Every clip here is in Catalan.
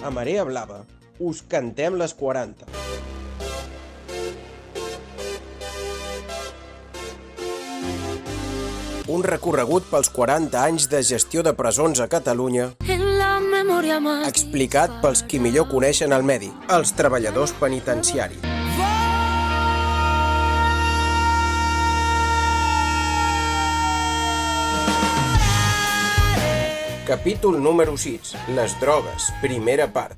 A Marea Blava us cantem les 40. Un recorregut pels 40 anys de gestió de presons a Catalunya, explicat pels qui millor coneixen el medi, els treballadors penitenciaris. Capítol número 6. Les drogues, primera part.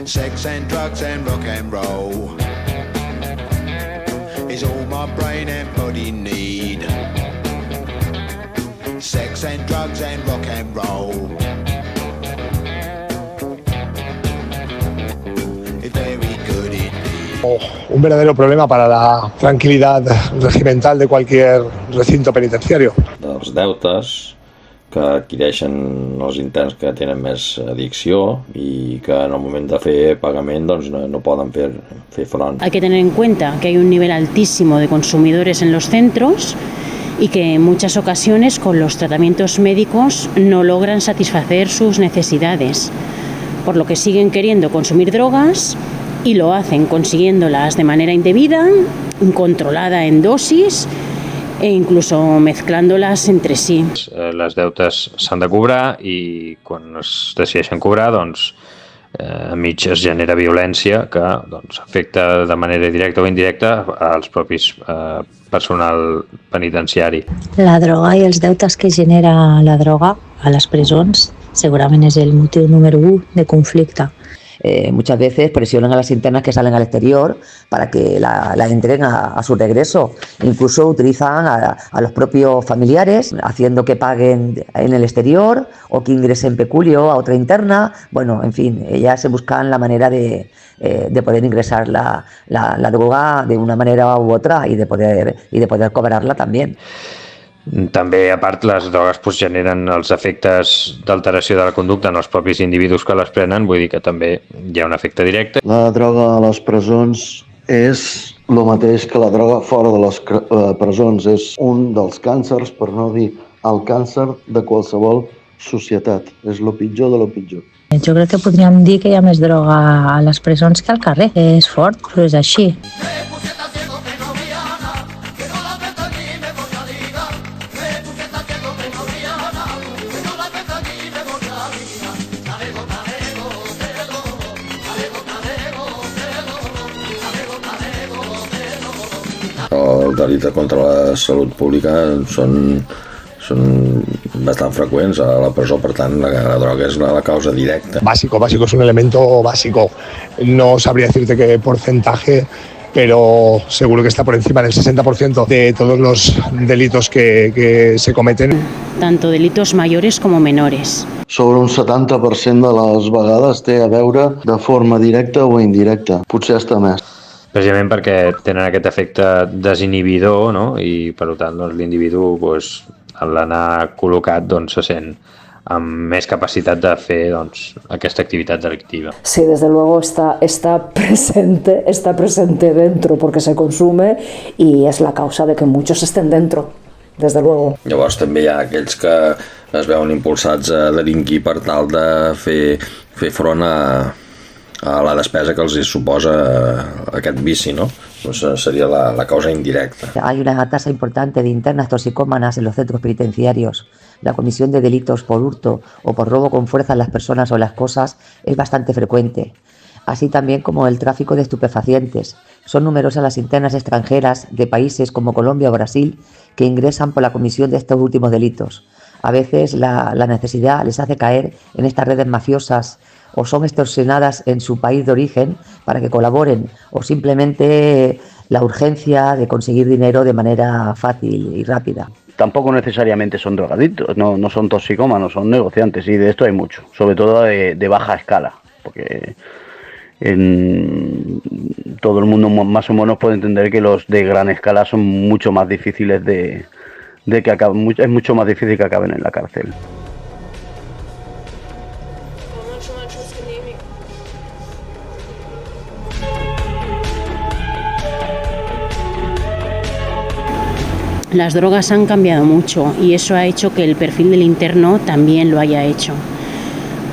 Sex and drugs and rock and roll is all my brain and body need. Sex and drugs and rock and roll is very good indeed. Un verdadero problema para la tranquilidad regimental de cualquier recinto penitenciario. Dels deutes que adquireixen els interns que tenen més addicció y que en el moment de fer pagament doncs, no poden fer front. Hay que tener en cuenta que hay un nivel altísimo de consumidores en los centros y que en muchas ocasiones con los tratamientos médicos no logran satisfacer sus necesidades, por lo que siguen queriendo consumir drogas y lo hacen consiguiéndolas de manera indebida, incontrolada en dosis e incluso mezclándolas entre sí. Les deutes s'han de cobrar i quan es decideixen cobrar, doncs, enmig es genera violència que doncs, afecta de manera directa o indirecta als propis personal penitenciari. La droga i els deutes que genera la droga a les presons segurament és el motiu número 1 de conflicte. Muchas veces presionan a las internas que salen al exterior para que la entreguen a su regreso. Incluso utilizan a los propios familiares, haciendo que paguen en el exterior o que ingresen peculio a otra interna. Bueno, en fin, ellas se buscan la manera de poder ingresar la droga de una manera u otra y de poder cobrarla también. També, a part, les drogues generen els efectes d'alteració de la conducta en els propis individus que les prenen, vull dir que també hi ha un efecte directe. La droga a les presons és el mateix que la droga fora de les presons. És un dels càncers, per no dir el càncer de qualsevol societat. És el pitjor de lo pitjor. Jo crec que podríem dir que hi ha més droga a les presons que al carrer. És fort, però és així. Els delictes contra la salut pública són bastant freqüents a la presó, per tant la droga és la causa directa. Básico, es un elemento básico. No sabría decirte qué porcentaje, pero seguro que está por encima del 60% de todos los delitos que se cometen. Tanto delitos mayores como menores. Sobre un 70% de les vegades té a veure de forma directa o indirecta. Potser està més. Precisament perquè tenen aquest efecte desinhibidor, no? I per tant doncs, l'individu doncs, al anar col·locat doncs, se sent amb més capacitat de fer doncs, aquesta activitat delictiva. Sí, desde luego está presente dentro porque se consume y es la causa de que muchos estén dentro, desde luego. Llavors també hi ha aquells que es veuen impulsats a delinquir per tal de fer front a la despesa que els suposa aquest vici, ¿no? Pues sería la causa indirecta. Hay una tasa importante de internas toxicómanas en los centros penitenciarios. La comisión de delitos por hurto o por robo con fuerza a las personas o las cosas es bastante frecuente, así también como el tráfico de estupefacientes. Son numerosas las internas extranjeras de países como Colombia o Brasil que ingresan por la comisión de estos últimos delitos. A veces la necesidad les hace caer en estas redes mafiosas o son extorsionadas en su país de origen para que colaboren, o simplemente la urgencia de conseguir dinero de manera fácil y rápida. Tampoco necesariamente son drogadictos, no son toxicómanos, son negociantes, y de esto hay mucho, sobre todo de baja escala, porque todo el mundo más o menos puede entender que los de gran escala son mucho más difíciles de que acaben, es mucho más difícil que acaben en la cárcel. Las drogas han cambiado mucho y eso ha hecho que el perfil del interno también lo haya hecho.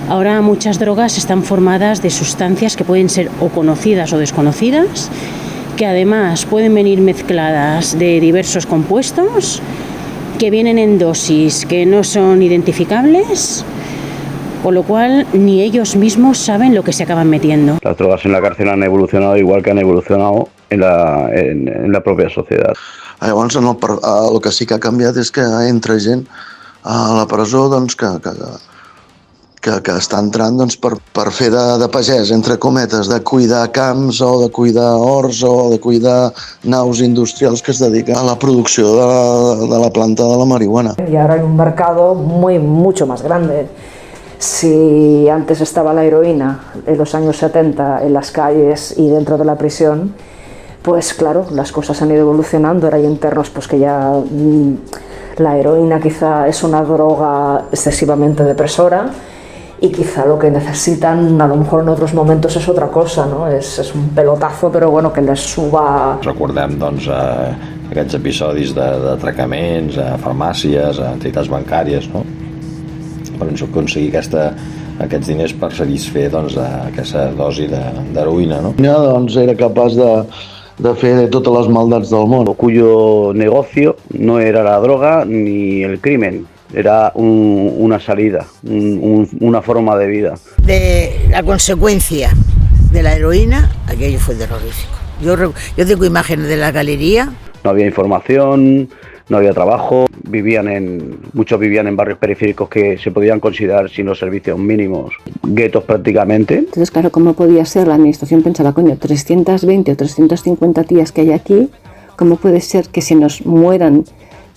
Ahora muchas drogas están formadas de sustancias que pueden ser o conocidas o desconocidas, que además pueden venir mezcladas de diversos compuestos, que vienen en dosis que no son identificables, con lo cual ni ellos mismos saben lo que se acaban metiendo. Las drogas en la cárcel han evolucionado igual que han evolucionado en la propia sociedad. Llavors, el que sí que ha canviat és que entra gent a la presó doncs, que està entrant doncs, per fer de pagès, entre cometes, de cuidar camps o de cuidar horts o de cuidar naus industrials que es dediquen a la producció de la planta de la marihuana. Y ahora hay un mercado mucho más grande. Si antes estaba la heroína en los años 70 en las calles y dentro de la prisión, pues claro, las cosas han ido evolucionando. Ahora hay internos pues que ya la heroína quizá es una droga excesivamente depresora y quizá lo que necesitan a lo mejor en otros momentos es otra cosa, ¿no? Es un pelotazo, però bueno, que les suba... Recordem doncs, aquests episodis d'atracaments a farmàcies, a entitats bancàries, no? Per aconseguir aquests diners per satisfer doncs, aquesta dosi d'heroïna, no? Doncs era capaç de fer totes les maldats del món. Cuyo negocio no era la droga ni el crimen, era una salida, una forma de vida. De la consecuencia de la heroína, aquello fue terrorífico. Yo tengo imágenes de la galería. No había información, no había trabajo, muchos vivían en barrios periféricos que se podían considerar sin los servicios mínimos, guetos prácticamente. Entonces, claro, ¿cómo podía ser? La administración pensaba, coño, 320 o 350 tías que hay aquí, ¿cómo puede ser que se nos mueran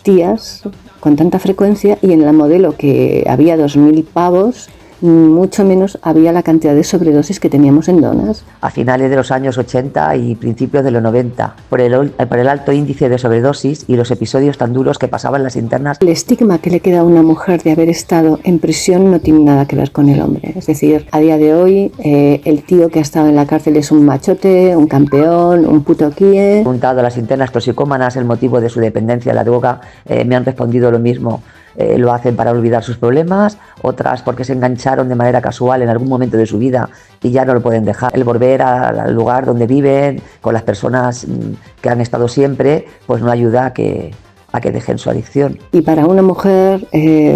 tías con tanta frecuencia y en la modelo que había 2.000 pavos, mucho menos había la cantidad de sobredosis que teníamos en donas? A finales de los años 80 y principios de los 90, por el alto índice de sobredosis y los episodios tan duros que pasaban las internas. El estigma que le queda a una mujer de haber estado en prisión no tiene nada que ver con el hombre. Es decir, a día de hoy el tío que ha estado en la cárcel es un machote, un campeón, un puto kie. He preguntado a las internas toxicómanas el motivo de su dependencia a la droga, me han respondido lo mismo. Lo hacen para olvidar sus problemas, otras porque se engancharon de manera casual en algún momento de su vida y ya no lo pueden dejar. El volver al lugar donde viven, con las personas que han estado siempre, pues no ayuda a que dejen su adicción. Y para una mujer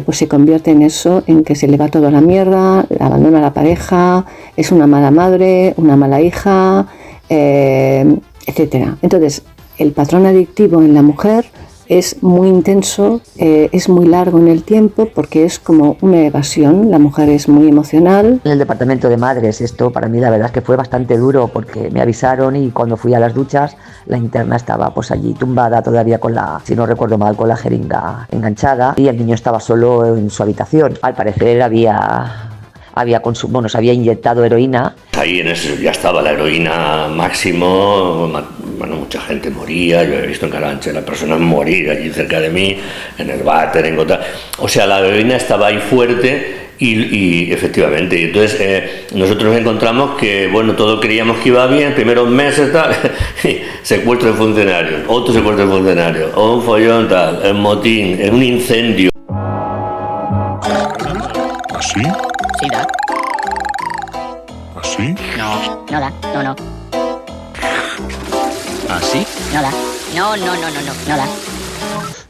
pues se convierte en eso, en que se le va todo a la mierda, abandona a la pareja, es una mala madre, una mala hija, etcétera. Entonces, el patrón adictivo en la mujer es muy intenso, es muy largo en el tiempo porque es como una evasión. La mujer es muy emocional. En el departamento de madres esto para mí la verdad es que fue bastante duro porque me avisaron y cuando fui a las duchas la interna estaba pues allí tumbada todavía con si no recuerdo mal, con la jeringa enganchada y el niño estaba solo en su habitación. Al parecer se había inyectado heroína. Ahí ya estaba la heroína máximo, bueno, mucha gente moría, yo he visto en Carabanchel las personas morir allí cerca de mí, en el váter, en Gota. O sea, la heroína estaba ahí fuerte y efectivamente, y entonces nosotros nos encontramos que, bueno, todos creíamos que iba bien, primeros meses tal, secuestro de funcionarios, otro secuestro de funcionarios, un follón tal, el motín, un incendio. ¿Así? Sí, da. ¿Así? No da, no. ¿Así? No da. No da.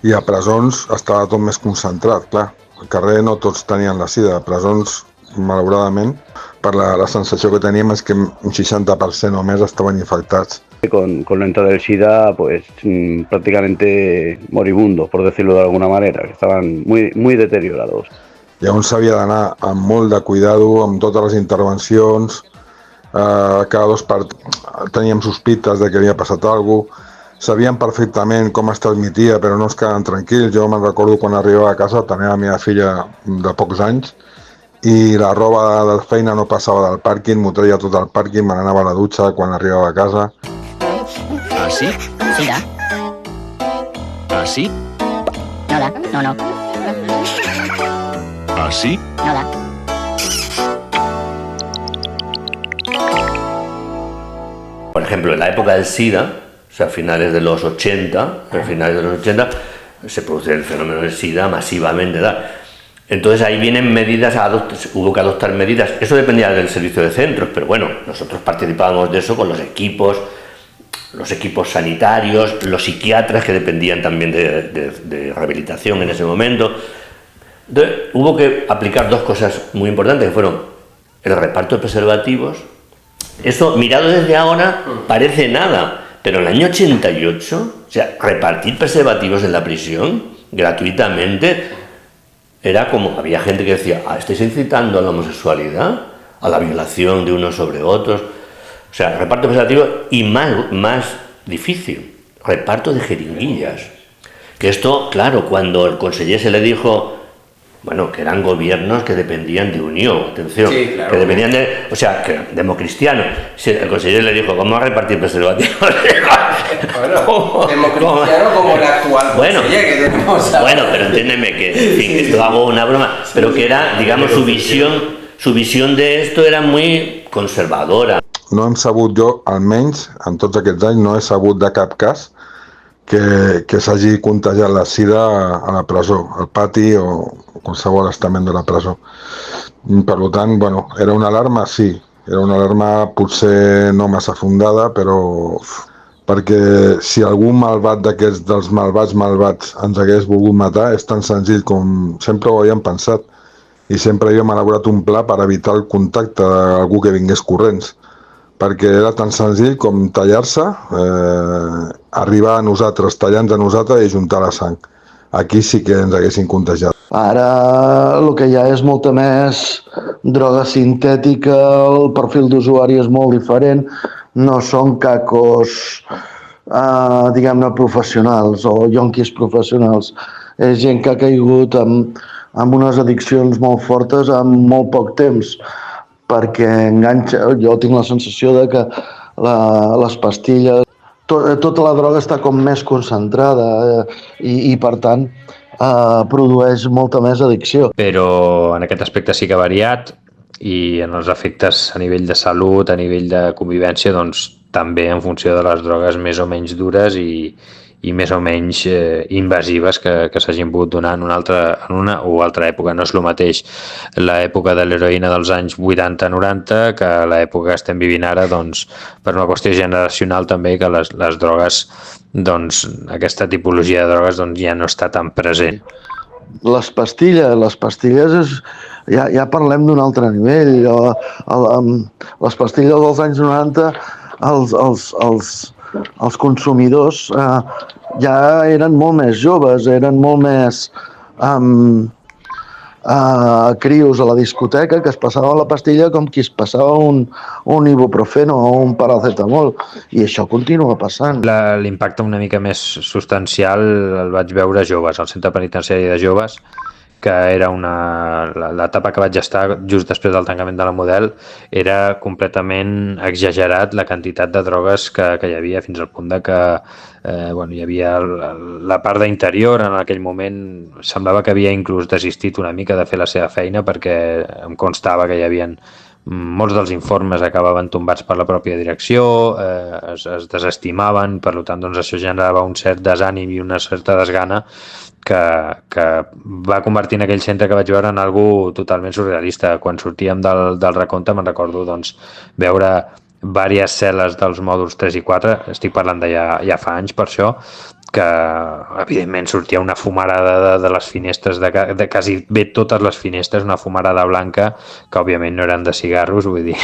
I a presons estava tot més concentrat, clar. Al carrer no tots tenien la sida, a presons, malauradament, per la sensació que teníem és que un 60% o més estaven infectats. Con la entrada del SIDA, pues prácticamente moribundos, por decirlo de alguna manera, que estaban muy deteriorados. Llavors s'havia d'anar amb molt de cuidado, amb totes les intervencions, cada teníem sospites de que havia passat alguna cosa, sabíem perfectament com estava mi tia, però no es quedaven tranquils. Jo me'n recordo quan arribava a casa, tenia la meva filla de pocs anys, i la roba de feina no passava del pàrquing, m'ho treia tot al pàrquing, me n'anava a la dutxa quan arribava a casa. ¿Así? Sí, da. ¿Así? No da, no. ¿Así? No da. Por ejemplo, en la época del SIDA, o sea, a finales de los 80, se produce el fenómeno del SIDA masivamente. Entonces ahí vienen medidas, hubo que adoptar medidas, eso dependía del servicio de centros, pero bueno, nosotros participábamos de eso con los equipos sanitarios, los psiquiatras que dependían también de rehabilitación en ese momento. Entonces hubo que aplicar dos cosas muy importantes, que fueron el reparto de preservativos. Eso mirado desde ahora parece nada, pero en el año 88, o sea, repartir preservativos en la prisión gratuitamente era como, había gente que decía, estáis incitando a la homosexualidad, a la violación de unos sobre otros. O sea, reparto preservativo y más difícil, reparto de jeringuillas. Que esto, claro, cuando el conseller se le dijo, bueno, que eran gobiernos que dependían de Unión, atención, sí, claro, que dependían que democristianos. El conseller le dijo, vamos a repartir preservativos. Bueno, democristiano como el actual conseller que tenemos ahora. Bueno, pero entiéndeme que, en fin, esto hago una broma, pero que era, digamos, su visión de esto era muy conservadora. No hem sabut, jo almenys, en tots aquests anys, no he sabut de cap cas que s'hagi contagiat la sida a la presó, al pati o qualsevol estament de la presó. Per tant, bueno, era una alarma, sí, era una alarma potser no massa fundada, però perquè si algun malvat d'aquests dels malvats ens hagués volgut matar, és tan senzill com sempre ho havíem pensat i sempre havíem elaborat un pla per evitar el contacte d'algú que vingués corrents, perquè era tan senzill com tallar-se, arribar a nosaltres, tallar-nos a nosaltres i juntar la sang. Aquí sí que ens haguessin contagiat. Ara el que hi ha és molta més droga sintètica, el perfil d'usuari és molt diferent, no són cacos, diguem-ne, professionals o yonquis professionals. És gent que ha caigut amb unes addiccions molt fortes en molt poc temps, perquè enganxa, jo tinc la sensació de que les pastilles, tota la droga està com més concentrada i per tant produeix molta més addicció. Però en aquest aspecte sí que ha variat i en els efectes a nivell de salut, a nivell de convivència, doncs també en funció de les drogues més o menys dures i més o menys invasives que s'hagin pogut donar en una o altra època. No és el mateix l'època de l'heroïna dels anys 80-90 que l'època que estem vivint ara, doncs, per una qüestió generacional també, que les drogues, doncs, aquesta tipologia de drogues doncs, ja no està tan present. Les pastilles ja parlem d'un altre nivell. Les pastilles dels anys 90, els consumidors ja eren molt més joves, eren molt més crios a la discoteca, que es passava la pastilla com qui es passava un ibuprofeno o un paracetamol, i això continua passant. L'impacte una mica més substancial el vaig veure a joves, al centre penitenciari de joves, que era l'etapa que vaig estar just després del tancament de la Model, era completament exagerat la quantitat de drogues que hi havia, fins al punt de que hi havia la part d'interior, en aquell moment semblava que havia inclús desistit una mica de fer la seva feina, perquè em constava que hi havia molts dels informes acabaven tombats per la pròpia direcció, es desestimaven, per tant doncs, això generava un cert desànim i una certa desgana que va convertir en aquell centre que vaig veure en algo totalment surrealista. Quan sortíem del recompte me'n recordo doncs, veure diverses cel·les dels mòduls 3 i 4, estic parlant de ja fa anys per això, que evidentment sortia una fumarada de les finestres, de quasi bé totes les finestres, una fumarada blanca que òbviament no eren de cigarros, vull dir,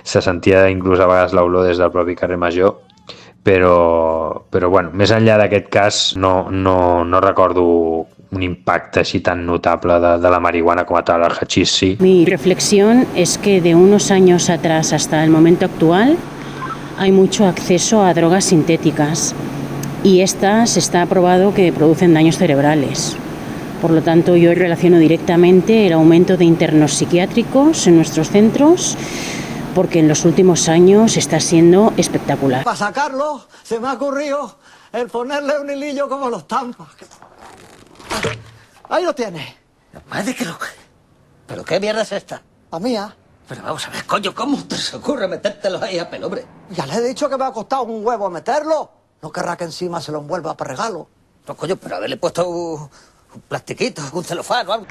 se sentia inclús a vegades l'olor des del propi carrer Major. Però bueno, més enllà d'aquest cas no recordo un impacte así tan notable de la marihuana como tal, al hachís sí. Mi reflexión es que de unos años atrás hasta el momento actual hay mucho acceso a drogas sintéticas y estas está probado que producen daños cerebrales. Por lo tanto, yo relaciono directamente el aumento de internos psiquiátricos en nuestros centros, porque en los últimos años está siendo espectacular. Para sacarlo, se me ha ocurrido el ponerle un hilillo como los tampas. Ahí lo tienes. Madre que lo... ¿Pero qué mierda es esta? La mía. Pero vamos a ver, coño, ¿cómo te se ocurre metértelo ahí a pelobre? Ya le he dicho que me ha costado un huevo meterlo. No querrá que encima se lo envuelva para regalo. No, coño, pero haberle puesto un plastiquito, un celofán o algo.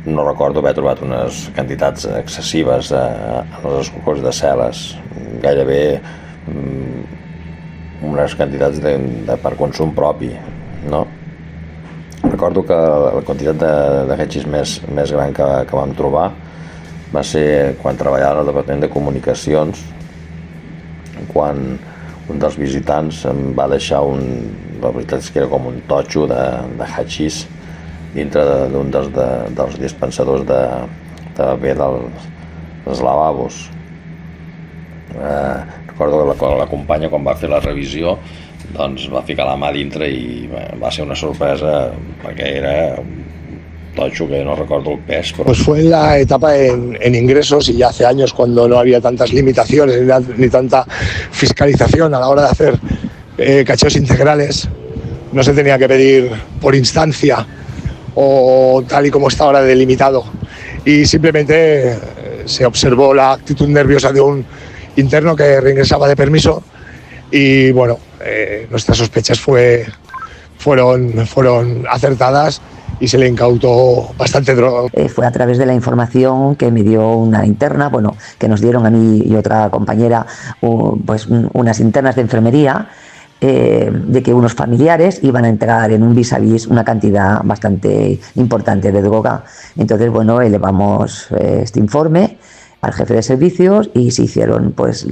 No recordo haver trobat unes quantitats excessives en els escorcolls de cel·les, gairebé unes quantitats per consum propi, no? Recordo que la quantitat de hachís més gran que vam trobar va ser quan treballava al Departament de Comunicacions, quan un dels visitants em va deixar la veritat és que era com un totxo de hachís dintre d'un dels dispensadors de paper dels lavabos. Recordo que la companya, quan va fer la revisió, doncs va ficar la mà dintre i va ser una sorpresa perquè era un totxo que no recordo el pes. Però... Pues fue en la etapa en ingresos y ya hace años cuando no había tantas limitaciones ni tanta fiscalización a la hora de hacer cacheos integrales. No se tenía que pedir por instancia o tal y como está ahora delimitado. Y simplemente se observó la actitud nerviosa de un interno que reingresaba de permiso y bueno, nuestras sospechas fueron acertadas y se le incautó bastante droga. Fue a través de la información que me dio una interna, bueno, que nos dieron a mí y otra compañera, pues unas internas de enfermería, de que unos familiares iban a entregar en un vis a vis una cantidad bastante importante de droga. Entonces, bueno, elevamos este informe al jefe de servicios y se hicieron pues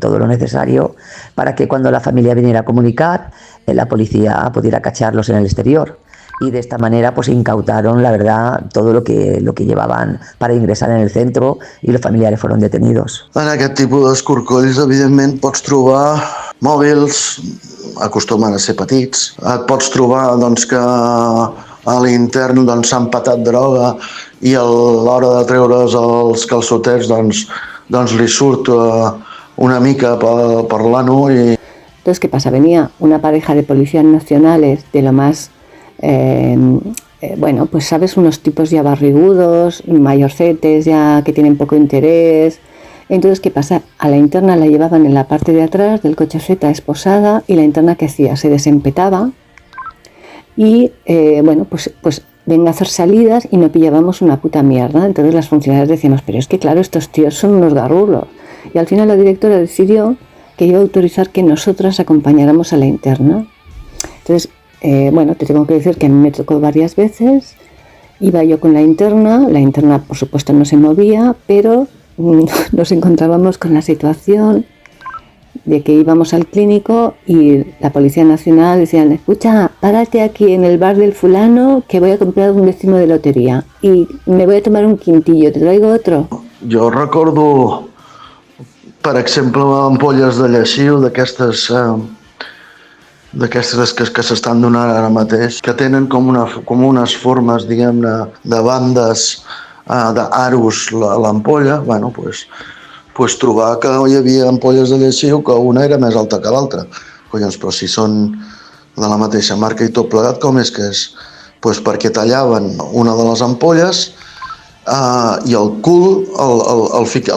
todo lo necesario para que cuando la familia viniera a comunicar, la policía pudiera cacharlos en el exterior. Y de esta manera pues incautaron, la verdad, todo lo que llevaban para ingresar en el centro y los familiares fueron detenidos. En aquest tipus d'escorcolls, evidentment, pots trobar mòbils, acostumen a ser petits. Et pots trobar doncs, que a l'intern s'ha empatat droga i a l'hora de treure's els calçotets doncs li surt una mica per l'ano. Entonces, ¿qué pasa? Venía una pareja de policías nacionales de lo más... bueno, pues sabes, unos tipos ya barrigudos, mayorcetes, ya que tienen poco interés. Entonces, ¿qué pasa? A la interna la llevaban en la parte de atrás del cocheceta esposada y la interna, ¿qué hacía? Se desempetaba y, bueno, pues venga a hacer salidas y no pillábamos una puta mierda. Entonces las funcionarias decíamos, pero es que claro, estos tíos son unos garrulos. Y al final la directora decidió que iba a autorizar que nosotras acompañáramos a la interna. Entonces, bueno, te tengo que decir que a mí me tocó varias veces, iba yo con la interna por supuesto no se movía, pero nos encontrábamos con la situación de que íbamos al clínico y la Policía Nacional decían, escucha, párate aquí en el bar del fulano que voy a comprar un décimo de lotería y me voy a tomar un quintillo, ¿te traigo otro? Jo recordo, per exemple, ampolles de lleixiu d'aquestes que s'estan donant ara mateix, que tenen com unes formes, diguem-ne, de bandes, d'arus l'ampolla, bueno, pues trobar que hi havia ampolles de lleixiu que una era més alta que l'altra. Collons, però si són de la mateixa marca i tot plegat, com és que és? Pues perquè tallaven una de les ampolles i el cul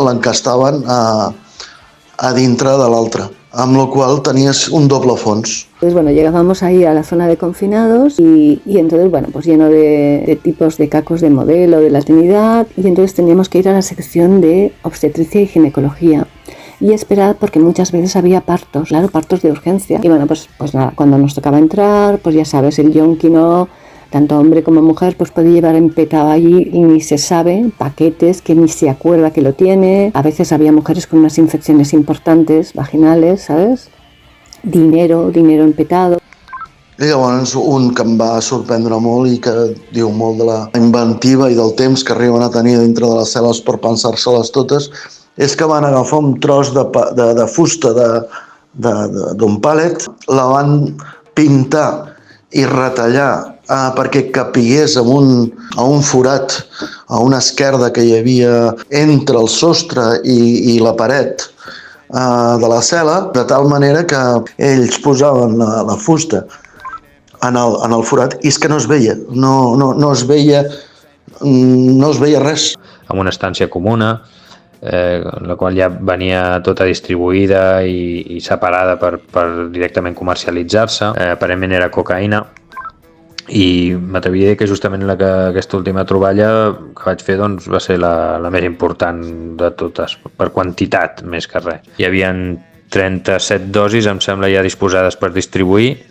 l'encastaven a dintre de l'altra, amb la qual tenies un doble fons. Pues bueno, llegábamos ahí a la zona de confinados y entonces, bueno, pues lleno de tipos de cacos de modelo, de la Trinidad, y entonces teníamos que ir a la sección de obstetricia y ginecología y esperar porque muchas veces había partos, claro, partos de urgencia. Y bueno, pues nada, cuando nos tocaba entrar, pues ya sabes, el yonki no, tanto hombre como mujer, pues puede llevar empetado allí y ni se sabe, paquetes que ni se acuerda que lo tiene. A veces había mujeres con unas infecciones importantes, vaginales, ¿sabes? Dinero empetado. I llavors un que em va sorprendre molt i que diu molt de la inventiva i del temps que arriben a tenir dintre de les cel·les per pensar-se-les totes és que van agafar un tros de fusta d'un pàlet, la van pintar i retallar perquè capigués a un forat, a una esquerda que hi havia entre el sostre i la paret de la cel·la, de tal manera que ells posaven la fusta en el forat i és que no es veia, no es veia res. En una estància comuna en la qual ja venia tota distribuïda i separada per directament comercialitzar-se. Aparentment era cocaïna, i m'atreviria a dir que justament aquesta última troballa que vaig fer doncs, va ser la més important de totes, per quantitat més que res. Hi havia 37 dosis, em sembla, ja disposades per distribuir,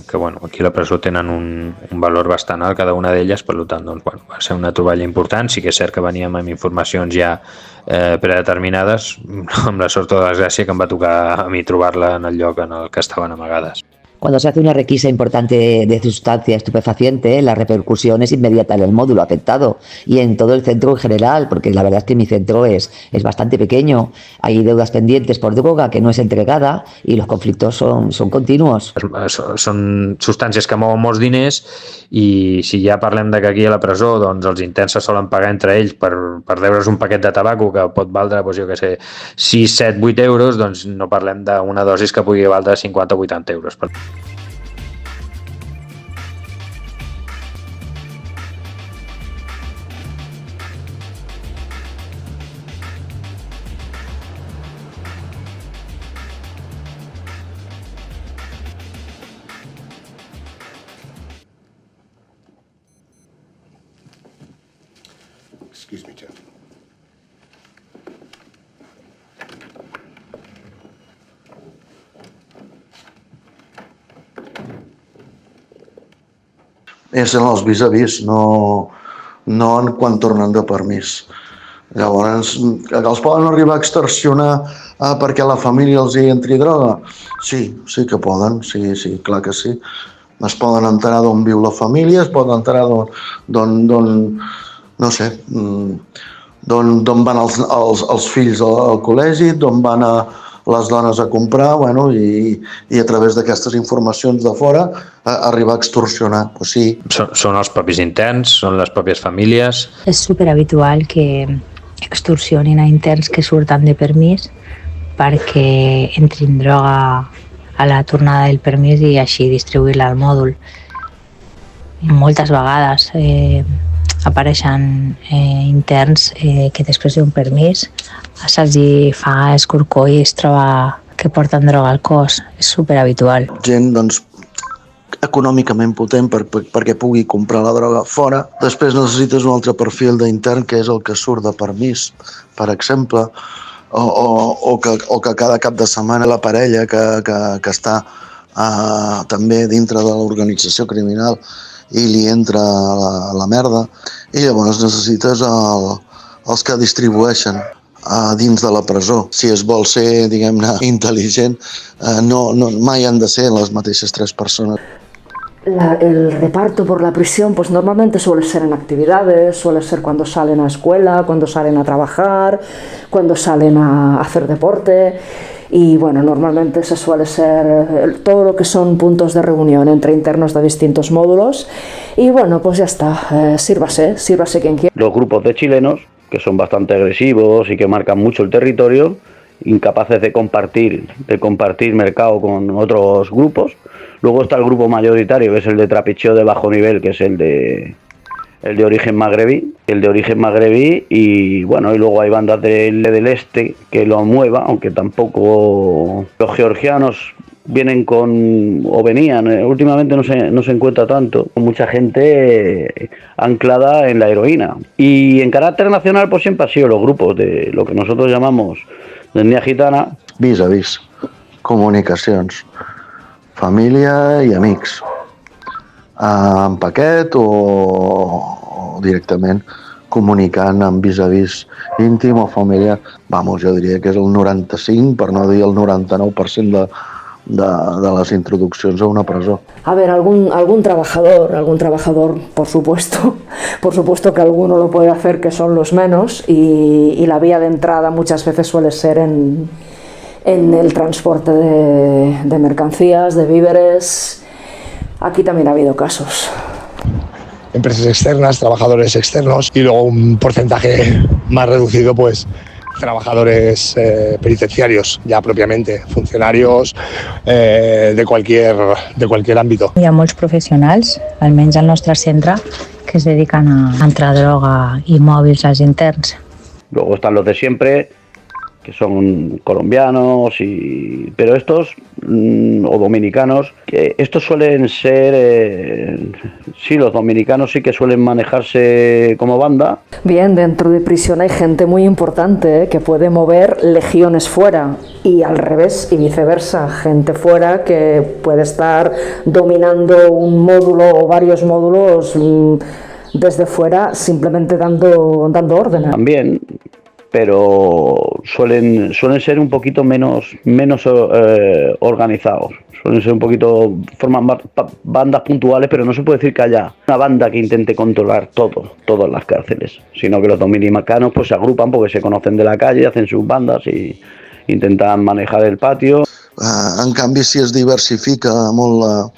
que bueno, aquí a la presó tenen un valor bastant alt cada una d'elles, per tant doncs, bueno, va ser una troballa important. Sí que és cert que veníem amb informacions ja predeterminades, amb la sort o la desgràcia que em va tocar a mi trobar-la en el lloc en el que estaven amagades. Cuando se hace una requisa importante de sustancia estupefaciente, la repercusión es inmediata en el módulo afectado y en todo el centro en general, porque la verdad es que mi centro es bastante pequeño. Hay deudas pendientes por droga que no es entregada y los conflictos son continuos. Són substàncies que mouen molts diners i si ja parlem de que aquí a la presó doncs, els interns se solen pagar entre ells per deure's un paquet de tabaco que pot valdre, doncs, jo què sé, 6, 7, 8 euros, doncs no parlem d'una dosis que pugui valdre 50 o 80 euros. Excuse me, Jeff. És en els vis-a-vis, no en quan tornen de permís. Llavors, els poden arribar a extorsionar perquè la família els hi entri droga? Sí que poden, sí, clar que sí. Es poden enterar d'on viu la família, es poden enterar d'on no sé, d'on van els fills al col·legi, d'on van les dones a comprar, bueno, i a través d'aquestes informacions de fora arribar a extorsionar. Pues sí. Són els propis interns, són les pròpies famílies. És superhabitual que extorsionin a interns que surten de permís perquè entrin droga a la tornada del permís i així distribuir-la al mòdul. Moltes vegades apareixen interns que després d'un permís se'ls fa escorcoll i es troba que porten droga al cos. És superhabitual. Gent, doncs, econòmicament potent perquè pugui comprar la droga fora. Després necessites un altre perfil d'intern que és el que surt de permís, per exemple, o que cada cap de setmana la parella que està també dintre de l'organització criminal i li entra la merda, i llavors necessites els que distribueixen dins de la presó. Si es vol ser, diguem-ne, intel·ligent, mai han de ser les mateixes 3 persones. El reparto por la prisión pues normalmente suele ser en actividades, suele ser cuando salen a escuela, cuando salen a trabajar, cuando salen a hacer deporte. Y bueno, normalmente se suele ser todo lo que son puntos de reunión entre internos de distintos módulos. Y bueno, pues ya está, sírvase quien quiera. Los grupos de chilenos, que son bastante agresivos y que marcan mucho el territorio, incapaces de compartir mercado con otros grupos. Luego está el grupo mayoritario, que es el de trapicheo de bajo nivel, que es el de origen magrebí, y bueno, y luego hay bandas del este que lo mueva, aunque tampoco los georgianos venían, últimamente no se encuentra tanto, mucha gente anclada en la heroína. Y en carácter nacional pues siempre ha sido los grupos de lo que nosotros llamamos de etnia gitana. Vis a vis, comunicacions, família i amics, en paquet o directament comunicant amb vis a vis íntim o familiar. Vamos, jo diria que és el 95, per no dir el 99% de las introducciones a una presó. A ver, algún trabajador, por supuesto que alguno lo puede hacer, que son los menos, y la vía de entrada muchas veces suele ser en el transporte de mercancías, de víveres. Aquí también ha habido casos. Empresas externas, trabajadores externos y luego un porcentaje más reducido, pues trabajadores penitenciarios, ya propiamente, funcionarios de cualquier àmbit. Hi ha molts professionals, almenys al nostre centre, que es dediquen a entrar droga i mòbils als interns. Luego están los de siempre, que son colombianos, pero estos, o dominicanos, que estos suelen ser, sí, los dominicanos sí que suelen manejarse como banda. Bien, dentro de prisión hay gente muy importante que puede mover legiones fuera y al revés y viceversa, gente fuera que puede estar dominando un módulo o varios módulos desde fuera simplemente dando órdenes. También, pero suelen ser un poquito menos organizados. Suelen ser un poquito, forman bandas puntuales, pero no se puede decir que haya una banda que intente controlar todas las cárceles, sino que los dominicanos pues se agrupan porque se conocen de la calle, hacen sus bandas i intentan manejar el patio. En canvi, si es diversifica molt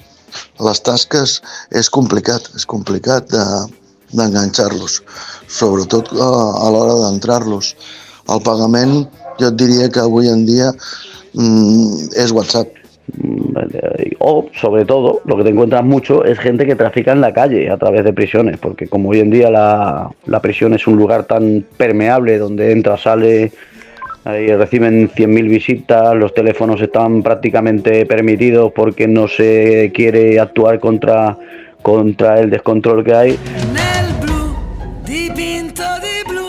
les tasques, és complicat d'enganxar-los, sobretot a l'hora d'entrar-los. El pagament, jo et diria que avui en dia es WhatsApp. O, sobre todo, lo que te encuentras mucho es gente que trafica en la calle a través de prisiones, porque como hoy en día la prisión es un lugar tan permeable donde entra, sale, ahí reciben 100.000 visitas, los teléfonos están prácticamente permitidos porque no se quiere actuar contra el descontrol che hai. Nel blu, dipinto di blu,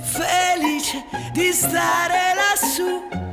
felice di stare lassù.